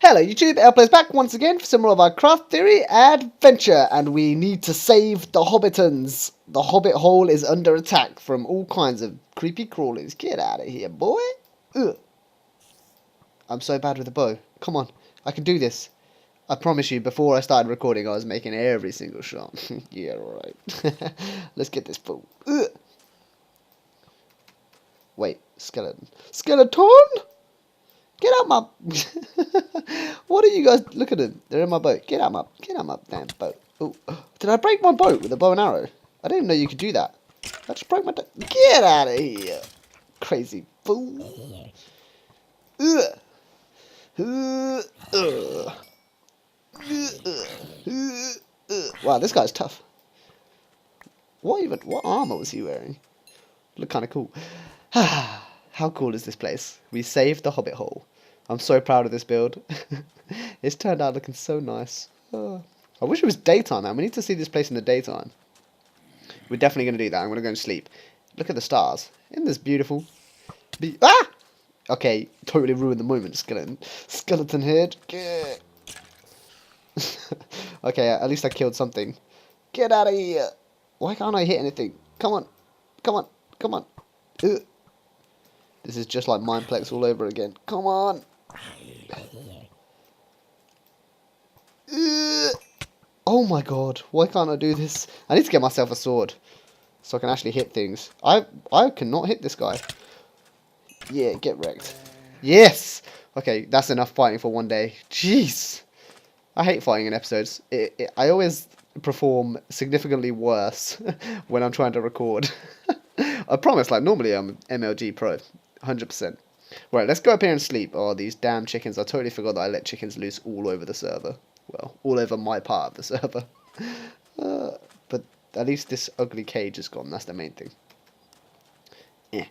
Hello YouTube, Airplay's back once again for some more of our craft theory adventure, and we need to save the Hobbitons. The Hobbit hole is under attack from all kinds of creepy crawlies. Get out of here, boy. Ugh. I'm so bad with the bow. Come on, I can do this. I promise you, before I started recording, I was making every single shot. Yeah, alright. Let's get this fool. Ugh. Wait, skeleton. Skeleton? Get out my... What are you guys... Look at them. They're in my boat. Get out my damn boat. Ooh. Did I break my boat with a bow and arrow? I didn't even know you could do that. I just broke my... Get out of here. Crazy fool. Ugh. Wow, this guy's tough. What armor was he wearing? Looked kind of cool. How cool is this place? We saved the Hobbit hole. I'm so proud of this build. It's turned out looking so nice. I wish it was daytime, man. We need to see this place in the daytime. We're definitely going to do that. I'm going to go and sleep. Look at the stars. Isn't this beautiful? Ah! Okay, totally ruined the moment, skeleton. Skeleton head. Okay, at least I killed something. Get out of here. Why can't I hit anything? Come on. Come on. Come on. Ugh. This is just like Mindplex all over again. Come on. Oh my god. Why can't I do this? I need to get myself a sword so I can actually hit things. I cannot hit this guy. Yeah, get wrecked. Yes! Okay, that's enough fighting for one day. Jeez. I hate fighting in episodes. I always perform significantly worse when I'm trying to record. I promise, like, normally I'm MLG Pro. 100%. Right, let's go up here and sleep. Oh, these damn chickens. I totally forgot that I let chickens loose all over the server. Well, all over my part of the server. But at least this ugly cage is gone. That's the main thing. Yeah.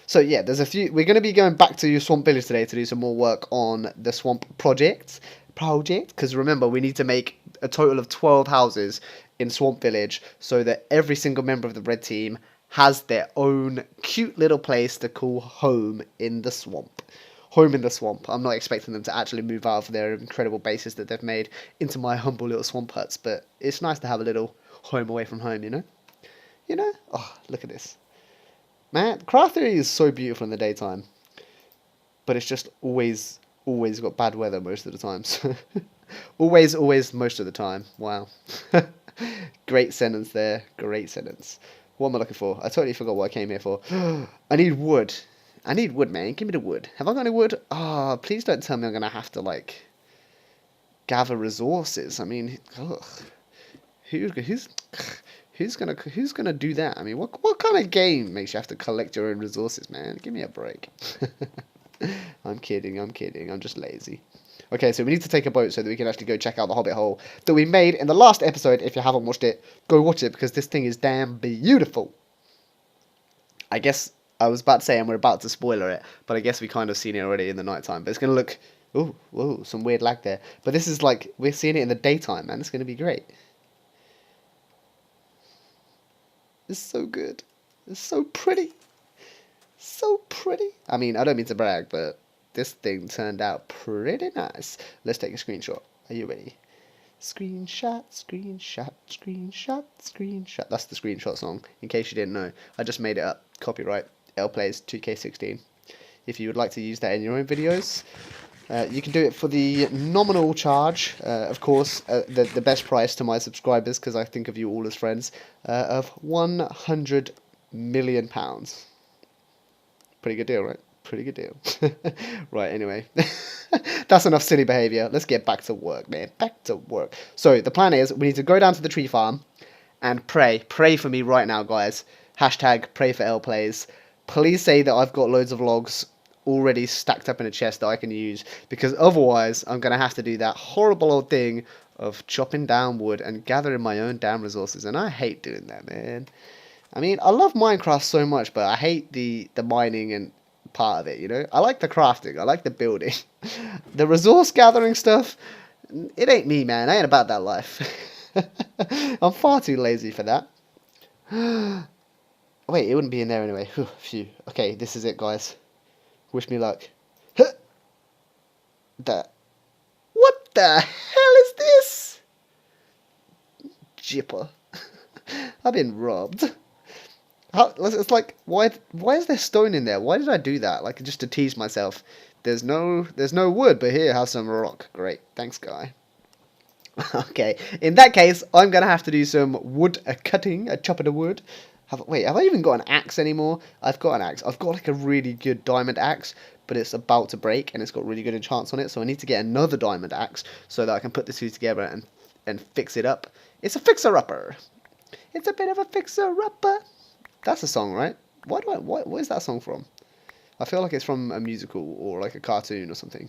So, yeah, there's a few... We're going to be going back to Swamp Village today to do some more work on the Swamp project. Because remember, we need to make a total of 12 houses in Swamp Village so that every single member of the red team has their own cute little place to call home in the swamp. Home in the swamp. I'm not expecting them to actually move out of their incredible bases that they've made into my humble little swamp huts, but it's nice to have a little home away from home, you know? You know? Oh, look at this. Man, craft theory is so beautiful in the daytime, but it's just always got bad weather most of the times. always, most of the time. Wow. Great sentence there. Great sentence. What am I looking for? I totally forgot what I came here for. I need wood. I need wood, man. Give me the wood. Have I got any wood? Ah, please don't tell me I'm going to have to, like, gather resources. I mean, ugh. Who's gonna do that? I mean, what kind of game makes you have to collect your own resources, man? Give me a break. I'm kidding. I'm just lazy. Okay, so we need to take a boat so that we can actually go check out the Hobbit hole that we made in the last episode. If you haven't watched it, go watch it because this thing is damn beautiful. I guess I was about to say, and we're about to spoiler it, but I guess we kind of seen it already in the nighttime. But it's going to look... Oh, whoa, some weird lag there. But this is like, we're seeing it in the daytime, man. It's going to be great. It's so good. It's so pretty. So pretty. I mean, I don't mean to brag, but this thing turned out pretty nice. Let's take a screenshot. Are you ready? Screenshot, screenshot, screenshot, screenshot. That's the screenshot song, in case you didn't know. I just made it up. Copyright. Plays 2K16. If you would like to use that in your own videos, you can do it for the nominal charge, of course, the best price to my subscribers, because I think of you all as friends, of £100 million. Pretty good deal, right? Pretty good deal. Right, anyway. That's enough silly behaviour. Let's get back to work, man. Back to work. So, the plan is, we need to go down to the tree farm and pray. Pray for me right now, guys. Hashtag pray for LPlays. Please say that I've got loads of logs already stacked up in a chest that I can use, because otherwise I'm going to have to do that horrible old thing of chopping down wood and gathering my own damn resources, and I hate doing that, man. I mean, I love Minecraft so much, but I hate the mining and part of it, you know? I like the crafting, I like the building. The resource gathering stuff, it ain't me, man. I ain't about that life. I'm far too lazy for that. Wait, it wouldn't be in there anyway. Phew. Okay, this is it, guys. Wish me luck. That. the hell is this? Jipper. I've been robbed. It's like, why is there stone in there? Why did I do that? Like, just to tease myself. There's no wood, but here, have some rock. Great. Thanks, guy. Okay. In that case, I'm going to have to do some wood cutting, chopping the wood. Wait, have I even got an axe anymore? I've got an axe. I've got like a really good diamond axe, but it's about to break and it's got really good enchants on it. So I need to get another diamond axe so that I can put the two together and fix it up. It's a fixer-upper. It's a bit of a fixer-upper. That's a song, right? Where's that song from? I feel like it's from a musical or like a cartoon or something.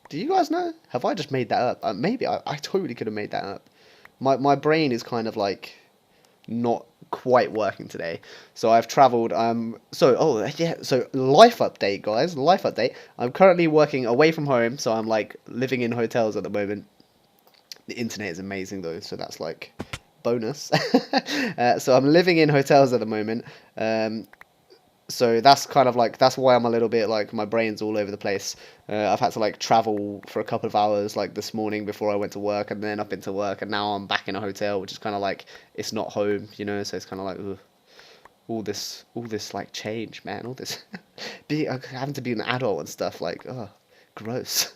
Do you guys know? Have I just made that up? Maybe I totally could have made that up. My brain is kind of like not quite working today. So I've travelled. So life update, guys. Life update. I'm currently working away from home, so I'm like living in hotels at the moment. The internet is amazing though, so that's like bonus. So I'm living in hotels at the moment. So that's kind of like, that's why I'm a little bit like, my brain's all over the place. I've had to like travel for a couple of hours like this morning before I went to work, and then up into work, and now I'm back in a hotel, which is kind of like, it's not home, you know, so it's kind of like, ugh, all this like change, man, all this, having to be an adult and stuff, like, oh, gross.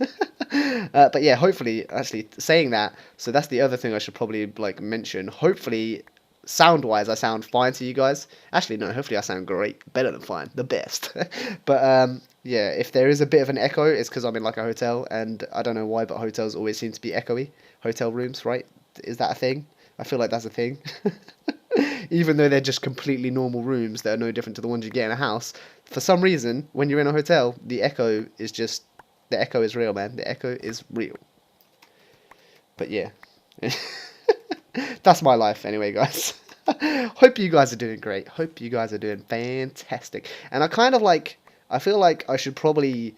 But yeah, hopefully, actually, saying that, so that's the other thing I should probably like mention, hopefully, sound-wise, I sound fine to you guys. Actually, no, hopefully I sound great. Better than fine. The best. But, yeah, if there is a bit of an echo, it's because I'm in, like, a hotel, and I don't know why, but hotels always seem to be echoey. Hotel rooms, right? Is that a thing? I feel like that's a thing. Even though they're just completely normal rooms that are no different to the ones you get in a house, for some reason, when you're in a hotel, the echo is real, man. The echo is real. But, yeah. That's my life anyway, guys. Hope you guys are doing great. Hope you guys are doing fantastic. And I kind of like, I feel like I should probably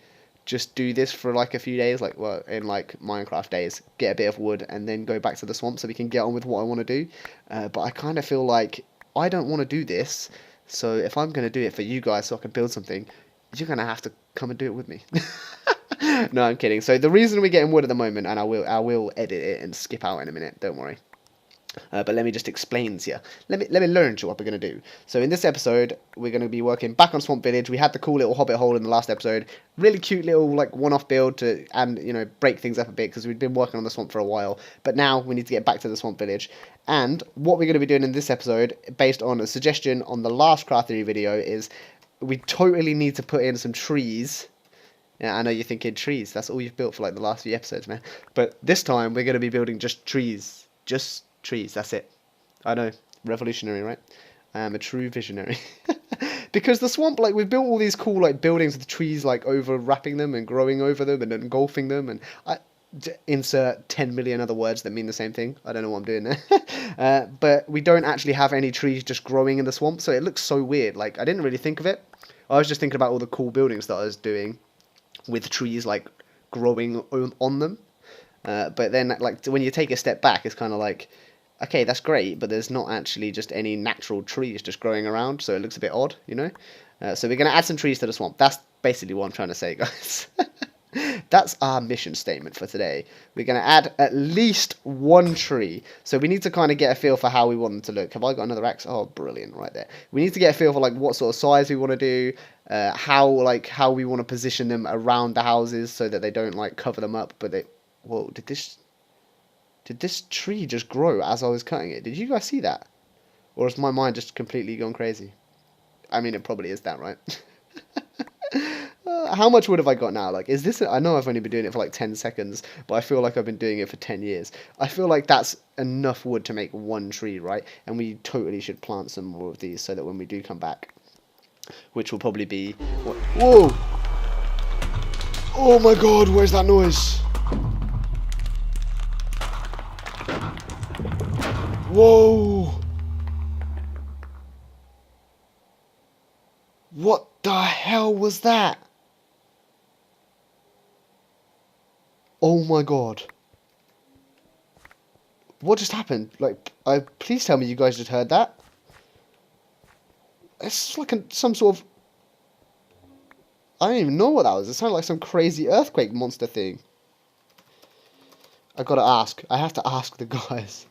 just do this for like a few days, like, well, in like Minecraft days, get a bit of wood and then go back to the swamp so we can get on with what I want to do. But I kind of feel like I don't want to do this. So if I'm going to do it for you guys so I can build something, you're going to have to come and do it with me. No, I'm kidding. So the reason we're getting wood at the moment, and I will edit it and skip out in a minute, don't worry. But let me just explain to you. Let me learn to you what we're going to do. So in this episode, we're going to be working back on Swamp Village. We had the cool little hobbit hole in the last episode. Really cute little like one-off build to, and you know, break things up a bit because we've been working on the swamp for a while. But now we need to get back to the Swamp Village. And what we're going to be doing in this episode, based on a suggestion on the last Craft Theory video, is we totally need to put in some trees. Yeah, I know you're thinking trees. That's all you've built for like the last few episodes, man. But this time we're going to be building just trees. Just trees, that's it. I know, revolutionary, right? I am a true visionary. Because the swamp, like, we've built all these cool, like, buildings with trees, like, overwrapping them and growing over them and engulfing them, and insert 10 million other words that mean the same thing. I don't know what I'm doing there. But we don't actually have any trees just growing in the swamp, so it looks so weird. Like, I didn't really think of it. I was just thinking about all the cool buildings that I was doing with trees, like, growing on them. But then, like, when you take a step back, it's kind of like, okay, that's great, but there's not actually just any natural trees just growing around, so it looks a bit odd, you know? So we're going to add some trees to the swamp. That's basically what I'm trying to say, guys. That's our mission statement for today. We're going to add at least one tree. So we need to kind of get a feel for how we want them to look. Have I got another axe? Oh, brilliant, right there. We need to get a feel for like what sort of size we want to do, how we want to position them around the houses so that they don't like cover them up, but they... Whoa, did this tree just grow as I was cutting it? Did you guys see that? Or has my mind just completely gone crazy? I mean, it probably is that, right? How much wood have I got now? Like, is this... I know I've only been doing it for like 10 seconds, but I feel like I've been doing it for 10 years. I feel like that's enough wood to make one tree, right? And we totally should plant some more of these so that when we do come back, which will probably be... Whoa! Oh my god, where's that noise? Whoa! What the hell was that? Oh my god. What just happened? Like, please tell me you guys just heard that. It's like some sort of... I don't even know what that was. It sounded like some crazy earthquake monster thing. I gotta ask. I have to ask the guys.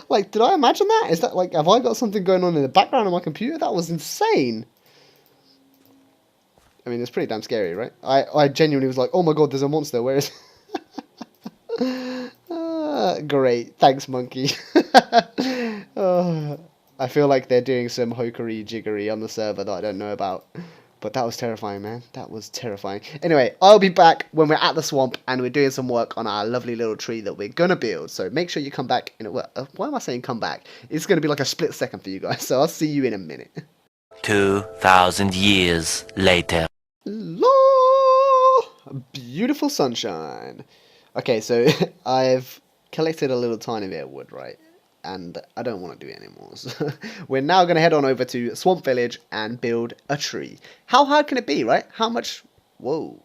Like, did I imagine that? Is that like, have I got something going on in the background of my computer? That was insane. I mean, it's pretty damn scary, right? I genuinely was like, oh my god, there's a monster. Where is great. Thanks, monkey. I feel like they're doing some hokery jiggery on the server that I don't know about. But that was terrifying, man. That was terrifying. Anyway, I'll be back when we're at the swamp and we're doing some work on our lovely little tree that we're going to build. So make sure you come back in a... Why am I saying come back? It's going to be like a split second for you guys. So I'll see you in a minute. 2,000 years later. Hello! Beautiful sunshine. Okay, so I've collected a little tiny bit of wood, right? And I don't want to do it anymore. So we're now going to head on over to Swamp Village and build a tree. How hard can it be, right? How much... Whoa.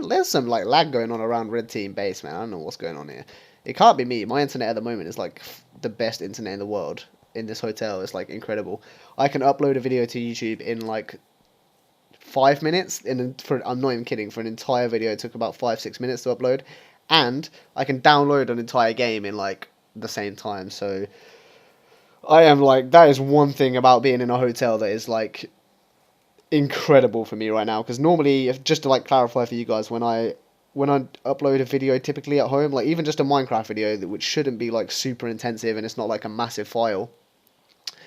There's some like lag going on around Red Team base, man. I don't know what's going on here. It can't be me. My internet at the moment is like the best internet in the world. In this hotel, it's like incredible. I can upload a video to YouTube in like 5 minutes. I'm not even kidding. For an entire video, it took about 5-6 minutes to upload. And I can download an entire game in like the same time. So I am like, that is one thing about being in a hotel that is like incredible for me right now. Because normally, just to like clarify for you guys, when I upload a video typically at home, like even just a Minecraft video which shouldn't be like super intensive and it's not like a massive file,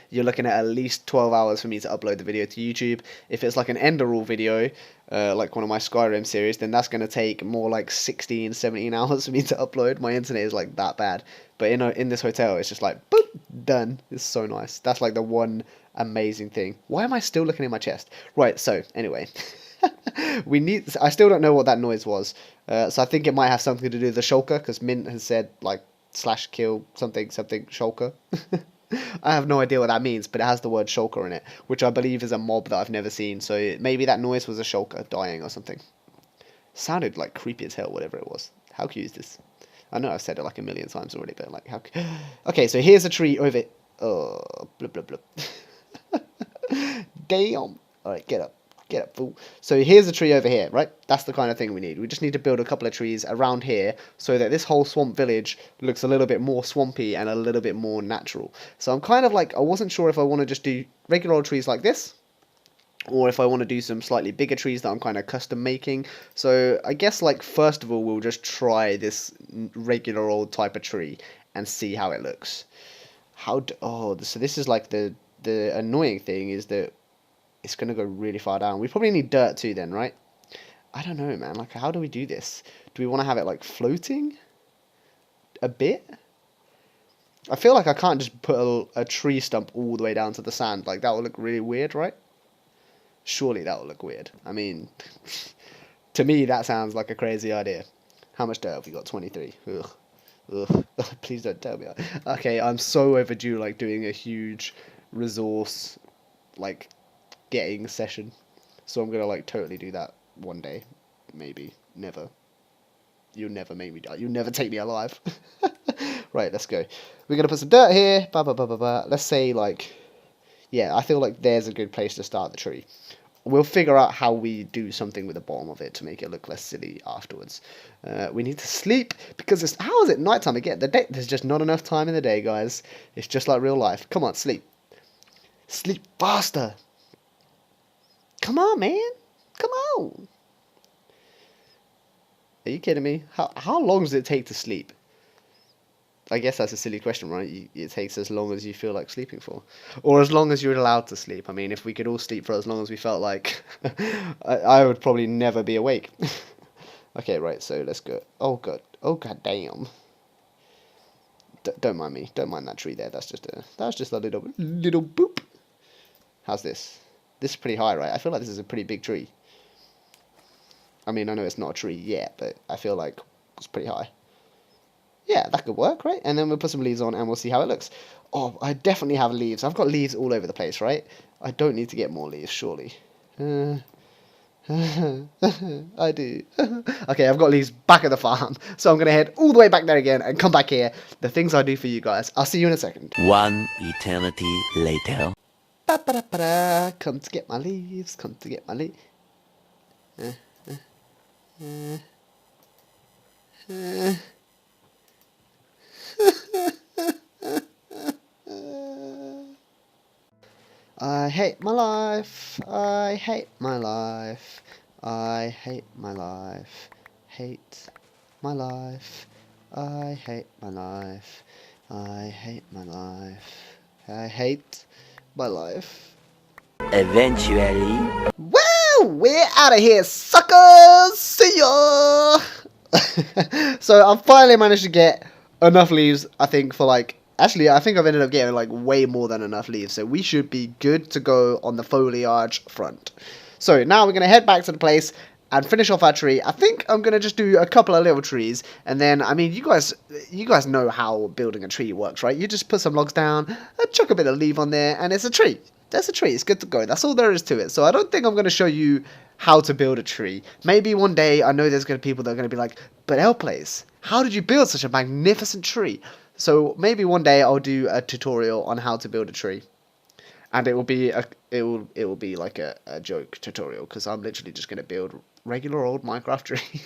you're looking at least 12 hours for me to upload the video to YouTube. If it's like an Enderall video, like one of my Skyrim series, then that's going to take more like 16, 17 hours for me to upload. My internet is like that bad. But in this hotel, it's just like, boop, done. It's so nice. That's like the one amazing thing. Why am I still looking in my chest? Right, so anyway. I still don't know what that noise was. So I think it might have something to do with the shulker, because Mint has said like /kill something shulker. I have no idea what that means, but it has the word shulker in it, which I believe is a mob that I've never seen. So maybe that noise was a shulker dying or something. Sounded like creepy as hell, whatever it was. How cute is this? I know I've said it like a million times already, but like how... Okay, so here's a tree over... Oh, blub, blub, blub. Damn. Alright, get up. Get up, fool. So here's a tree over here, right? That's the kind of thing we need. We just need to build a couple of trees around here so that this whole swamp village looks a little bit more swampy and a little bit more natural. So I'm kind of like, I wasn't sure if I want to just do regular old trees like this, or if I want to do some slightly bigger trees that I'm kind of custom making. So I guess like first of all, we'll just try this regular old type of tree and see how it looks. So this is like the annoying thing is that it's going to go really far down. We probably need dirt too then, right? I don't know, man. Like, how do we do this? Do we want to have it, like, floating a bit? I feel like I can't just put a tree stump all the way down to the sand. Like, that would look really weird, right? Surely that would look weird. I mean, to me, that sounds like a crazy idea. How much dirt have we got? 23. Ugh. Ugh. Please don't tell me. Okay, I'm so overdue, like, doing a huge resource, like... getting session, so I'm gonna like totally do that one day, maybe. Never. You'll never make me die. You'll never take me alive. Right, let's go. We're gonna put some dirt here. Let's say like, yeah, I feel like there's a good place to start the tree. We'll figure out how we do something with the bottom of it to make it look less silly afterwards. We need to sleep because how is it nighttime again? There's just not enough time in the day, guys. It's just like real life. Come on, sleep. Sleep faster. Come on, man. Come on. Are you kidding me? How long does it take to sleep? I guess that's a silly question, right? It takes as long as you feel like sleeping for. Or as long as you're allowed to sleep. I mean, if we could all sleep for as long as we felt like, I would probably never be awake. Okay, right, so let's go. Oh, God. Oh, God damn. Don't mind me. Don't mind that tree there. That's just a little boop. How's this? This is pretty high, right? I feel like this is a pretty big tree. I mean, I know it's not a tree yet, but I feel like it's pretty high. Yeah, that could work, right? And then we'll put some leaves on and we'll see how it looks. Oh, I definitely have leaves. I've got leaves all over the place, right? I don't need to get more leaves, surely. I do. Okay, I've got leaves back at the farm. So I'm going to head all the way back there again and come back here. The things I do for you guys. I'll see you in a second. One eternity later. Come to get my leaves, come to get my leaves. I hate my life. I hate my life. I hate my life. Hate my life. I hate my life. I hate my life. I hate my life. Eventually. Woo! We're out of here, suckers! See ya! So I've finally managed to get enough leaves, I think, for like... Actually, I think I've ended up getting like way more than enough leaves. So we should be good to go on the foliage front. So now we're going to head back to the place and finish off our tree. I think I'm going to just do a couple of little trees. And then, I mean, you guys know how building a tree works, right? You just put some logs down, chuck a bit of leaf on there, and it's a tree. That's a tree. It's good to go. That's all there is to it. So I don't think I'm going to show you how to build a tree. Maybe one day, I know there's going to be people that are going to be like, but L-Plays, how did you build such a magnificent tree? So maybe one day I'll do a tutorial on how to build a tree. And it will be like a joke tutorial, because I'm literally just going to build regular old Minecraft tree.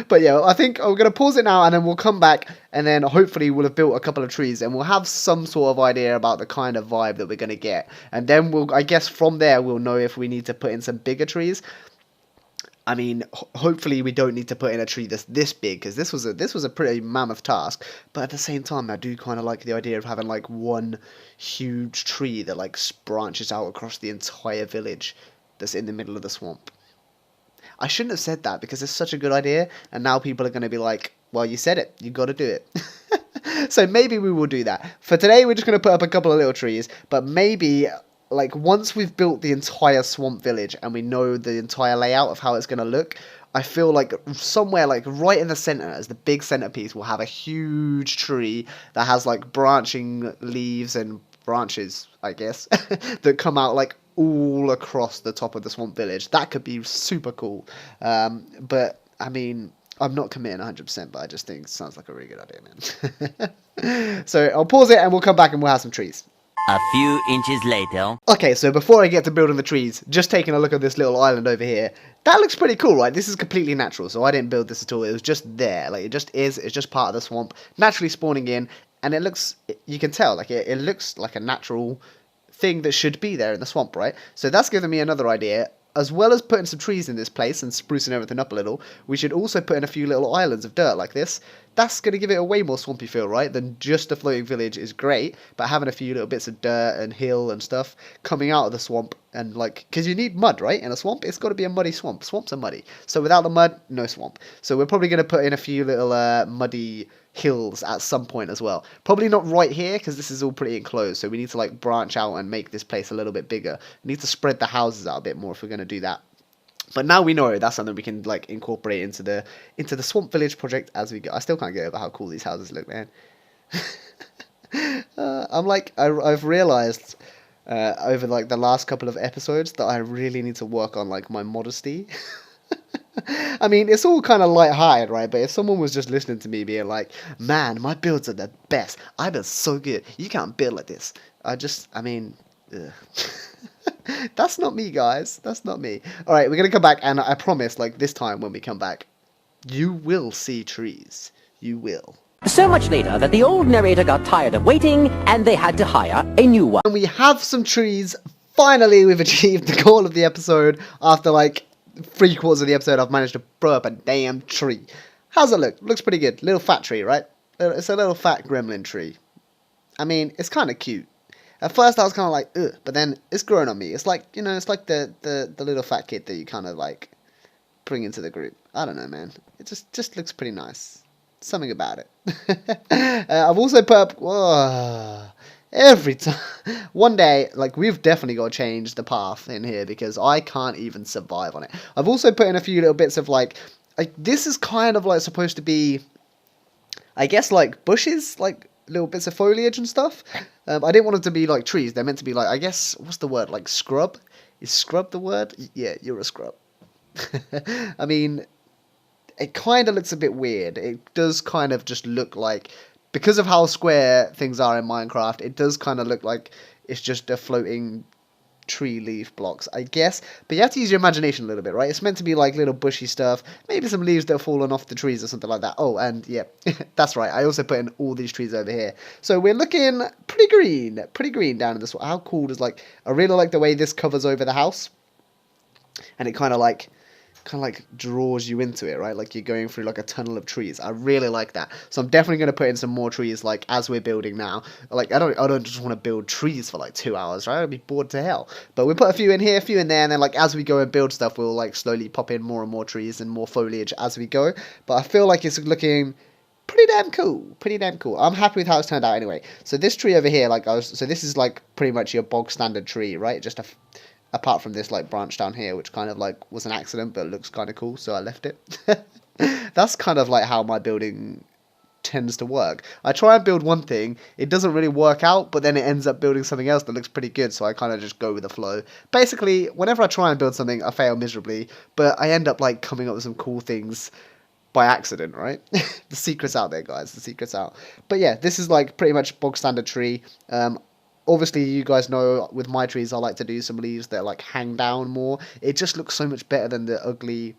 But yeah, I think I'm going to pause it now, and then we'll come back, and then hopefully we'll have built a couple of trees, and we'll have some sort of idea about the kind of vibe that we're going to get. And then I guess from there we'll know if we need to put in some bigger trees. I mean, hopefully we don't need to put in a tree that's this big, because this was a pretty mammoth task. But at the same time, I do kind of like the idea of having like one huge tree that like branches out across the entire village that's in the middle of the swamp. I shouldn't have said that, because it's such a good idea, and now people are going to be like, well, you said it, you got to do it. So maybe we will do that. For today, we're just going to put up a couple of little trees, but maybe... like, once we've built the entire swamp village and we know the entire layout of how it's going to look, I feel like somewhere, like, right in the center, as the big centerpiece, we'll have a huge tree that has, like, branching leaves and branches, I guess, that come out, like, all across the top of the swamp village. That could be super cool. But, I mean... I'm not committing 100%, but I just think it sounds like a really good idea, man. So, I'll pause it and we'll come back and we'll have some trees. A few inches later. Okay, so before I get to building the trees, just taking a look at this little island over here. That looks pretty cool, right? This is completely natural, so I didn't build this at all. It was just there. Like, it just is. It's just part of the swamp, naturally spawning in. And it looks, you can tell, like, it looks like a natural thing that should be there in the swamp, right? So that's given me another idea. As well as putting some trees in this place and sprucing everything up a little, we should also put in a few little islands of dirt like this. That's going to give it a way more swampy feel, right? Than just a floating village is great, but having a few little bits of dirt and hill and stuff coming out of the swamp, and like, because you need mud, right? In a swamp, it's got to be a muddy swamp. Swamps are muddy. So without the mud, no swamp. So we're probably going to put in a few little muddy hills at some point as well. Probably not right here, because this is all pretty enclosed, so we need to like branch out and make this place a little bit bigger. We need to spread the houses out a bit more if we're going to do that. But now we know that's something we can like incorporate into the Swamp Village project as we go. I still can't get over how cool these houses look, man. I've realized over like the last couple of episodes that I really need to work on like my modesty. I mean, it's all kind of light-hearted, right? But if someone was just listening to me being like, man, my builds are the best. I build so good. You can't build like this. I mean, ugh. That's not me, guys. That's not me. Alright, we're going to come back, and I promise, like, this time when we come back, you will see trees. You will. So much later that the old narrator got tired of waiting, and they had to hire a new one. And we have some trees. Finally, we've achieved the goal of the episode. After, like, 3/4 of the episode, I've managed to throw up a damn tree. How's it look? Looks pretty good. Little fat tree, right? It's a little fat gremlin tree. I mean, it's kind of cute. At first I was kind of like, ugh, but then it's grown on me. It's like, you know, it's like the little fat kid that you kind of like bring into the group. I don't know, man. It just looks pretty nice. Something about it. I've also put up, whoa, every time. One day, like, we've definitely got to change the path in here because I can't even survive on it. I've also put in a few little bits of like this is kind of like supposed to be, I guess, like bushes, like little bits of foliage and stuff. I didn't want them to be like trees. They're meant to be like, I guess, what's the word? Like scrub? Is scrub the word? Yeah, you're a scrub. I mean, it kind of looks a bit weird. It does kind of just look like, because of how square things are in Minecraft, it does kind of look like it's just a floating tree leaf blocks, I guess. But you have to use your imagination a little bit, right? It's meant to be like little bushy stuff, maybe some leaves that have fallen off the trees or something like that. Oh, and yeah, that's right. I also put in all these trees over here. So we're looking pretty green down in this one. How cool is like, I really like the way this covers over the house. And it kind of like draws you into it, right? Like you're going through like a tunnel of trees. I really like that. So I'm definitely going to put in some more trees like as we're building now. Like I don't just want to build trees for like 2 hours, right? I'd be bored to hell. But we'll put a few in here, a few in there, and then like as we go and build stuff, we'll like slowly pop in more and more trees and more foliage as we go. But I feel like it's looking pretty damn cool. I'm happy with how it's turned out anyway. So this tree over here, so this is like pretty much your bog standard tree, right? Just apart from this like branch down here, which kind of like was an accident, but looks kind of cool, so I left it. That's kind of like how my building tends to work. I try and build one thing, it doesn't really work out, but then it ends up building something else that looks pretty good, so I kind of just go with the flow. Basically, whenever I try and build something, I fail miserably, but I end up like coming up with some cool things by accident, right? The secret's out there, guys. The secret's out. But yeah, this is like pretty much bog standard tree. Obviously, you guys know with my trees, I like to do some leaves that like hang down more. It just looks so much better than the ugly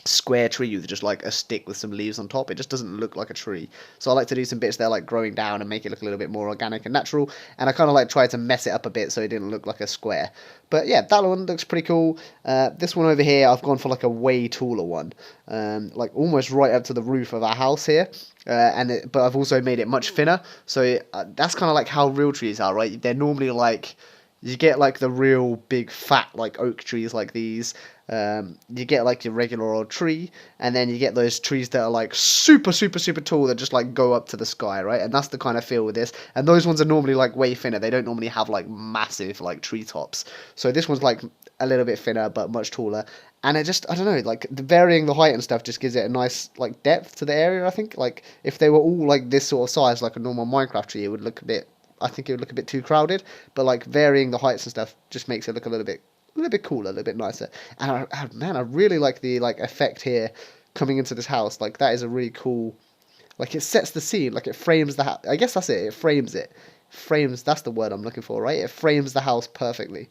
square tree with just like a stick with some leaves on top. It just doesn't look like a tree. So I like to do some bits that are like growing down and make it look a little bit more organic and natural. And I kind of like try to mess it up a bit so it didn't look like a square. But yeah, that one looks pretty cool. This one over here, I've gone for like a way taller one. Like almost right up to the roof of our house here. But I've also made it much thinner. So that's kind of like how real trees are, right? They're normally like, you get like the real big fat like oak trees like these. You get like your regular old tree, and then you get those trees that are like super tall that just like go up to the sky, right? And that's the kind of feel with this. And those ones are normally like way thinner. They don't normally have like massive like treetops. So this one's like a little bit thinner but much taller. And it just, I don't know, like varying the height and stuff just gives it a nice like depth to the area. I think like if they were all like this sort of size, like a normal Minecraft tree, it would look a bit. I think it would look a bit too crowded. But like varying the heights and stuff just makes it look a little bit cooler, a little bit nicer. And man, I really like the like effect here coming into this house. Like that is a really cool, like it sets the scene, like it frames the house. I guess that's it. It frames it. Frames. That's the word I'm looking for, right? It frames the house perfectly.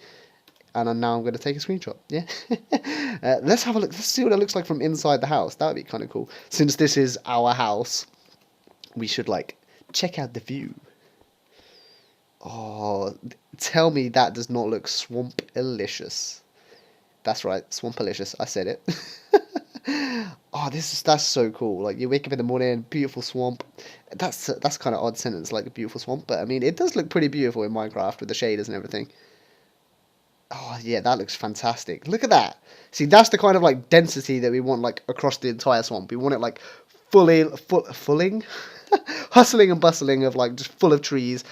And now I'm going to take a screenshot. Yeah. Let's have a look. Let's see what it looks like from inside the house. That would be kind of cool. Since this is our house, we should like check out the view. Oh, tell me that does not look swamp-alicious. That's right, swamp-alicious. I said it. Oh, that's so cool. Like you wake up in the morning, beautiful swamp. That's kind of odd sentence, like a beautiful swamp. But I mean, it does look pretty beautiful in Minecraft with the shaders and everything. Oh yeah, that looks fantastic. Look at that. See, that's the kind of like density that we want like across the entire swamp. We want it like fulling, hustling and bustling of like just full of trees.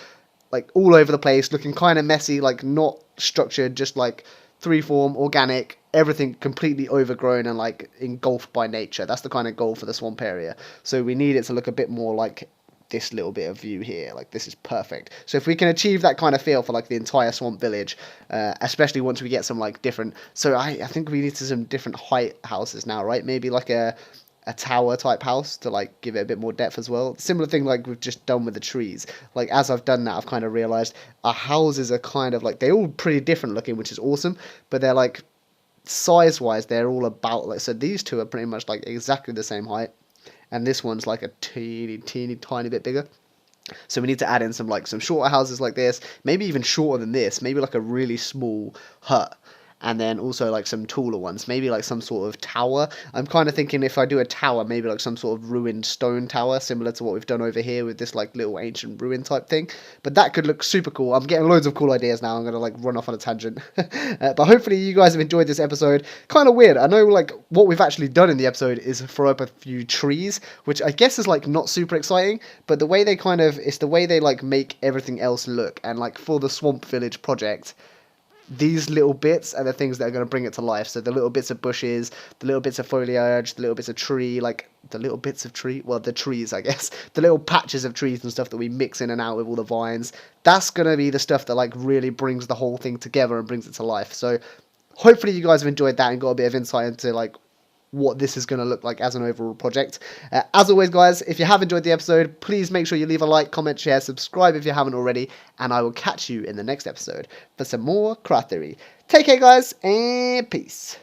Like all over the place, looking kind of messy, like not structured, just like freeform, organic, everything completely overgrown and like engulfed by nature. That's the kind of goal for the swamp area. So we need it to look a bit more like this little bit of view here. Like this is perfect. So if we can achieve that kind of feel for like the entire swamp village, especially once we get some like different. So I think we need some different height houses now, right? Maybe like a tower type house to like give it a bit more depth as well. Similar thing like we've just done with the trees. Like as I've done that, I've kind of realized our houses are kind of like, they're all pretty different looking, which is awesome, but they're like size wise, they're all about like, so these two are pretty much like exactly the same height, and this one's like a teeny tiny bit bigger. So we need to add in some shorter houses like this, maybe even shorter than this, maybe like a really small hut. And then also like some taller ones, maybe like some sort of tower. I'm kind of thinking if I do a tower, maybe like some sort of ruined stone tower, similar to what we've done over here with this like little ancient ruin type thing. But that could look super cool. I'm getting loads of cool ideas now. I'm going to like run off on a tangent. But hopefully you guys have enjoyed this episode. Kind of weird. I know like what we've actually done in the episode is throw up a few trees, which I guess is like not super exciting. But the way they it's the way they like make everything else look. And like for the Swamp Village project, these little bits are the things that are going to bring it to life. So the little bits of bushes, the little bits of foliage, the little bits of tree, like the little bits of tree, well, the trees, I guess, the little patches of trees and stuff that we mix in and out with all the vines. That's going to be the stuff that like really brings the whole thing together and brings it to life. So hopefully you guys have enjoyed that and got a bit of insight into like what this is going to look like as an overall project. As always, guys, if you have enjoyed the episode, please make sure you leave a like, comment, share, subscribe if you haven't already, and I will catch you in the next episode for some more craft theory. Take care, guys, and peace.